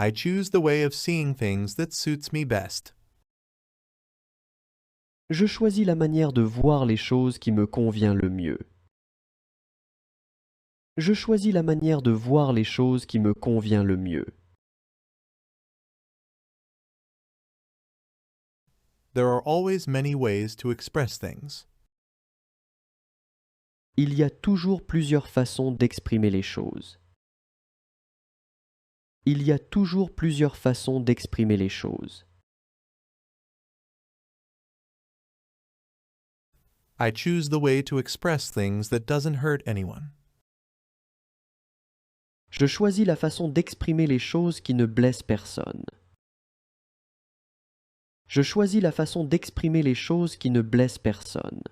I choose the way of seeing things that suits me best. Je choisis la manière de voir les choses qui me convient le mieux. Je choisis la manière de voir les choses qui me convient le mieux. There are always many ways to express things. Il y a toujours plusieurs façons d'exprimer les choses. Il y a toujours plusieurs façons d'exprimer les choses. I choose the way to express things that doesn't hurt anyone. Je choisis la façon d'exprimer les choses qui ne blessent personne. Je choisis la façon d'exprimer les choses qui ne blessent personne.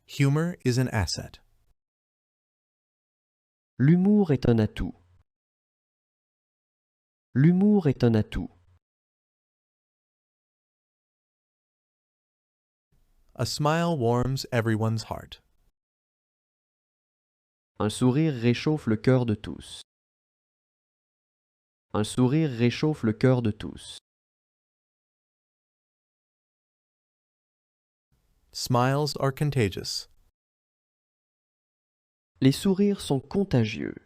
Humor is an asset. L'humour est un atout. L'humour est un atout. A smile warms everyone's heart. Un sourire réchauffe le cœur de tous. Un sourire réchauffe le cœur de tous. Smiles are contagious. Les sourires sont contagieux.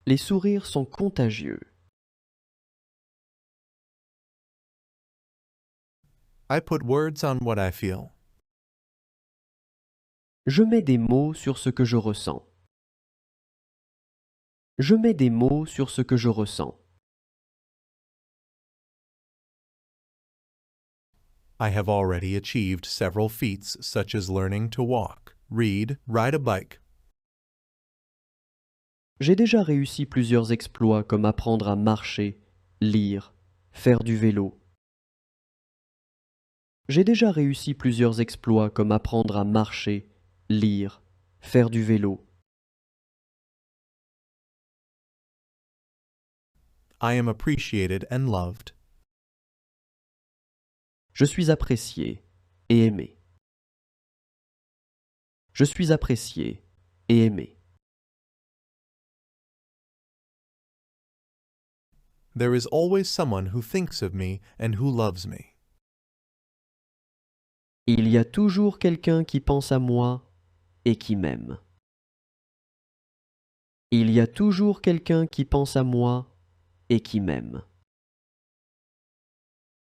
Les sourires sont contagieux. I put words on what I feel. Je mets des mots sur ce que je ressens. Je mets des mots sur ce que je ressens. I have already achieved several feats such as learning to walk, read, ride a bike. J'ai déjà réussi plusieurs exploits comme apprendre à marcher, lire, faire du vélo. J'ai déjà réussi plusieurs exploits comme apprendre à marcher, lire, faire du vélo. I am appreciated and loved. Je suis apprécié et aimé. Je suis apprécié et aimé. There is always someone who thinks of me and who loves me. Il y a toujours quelqu'un qui pense à moi et qui m'aime. Il y a toujours quelqu'un qui pense à moi et qui m'aime.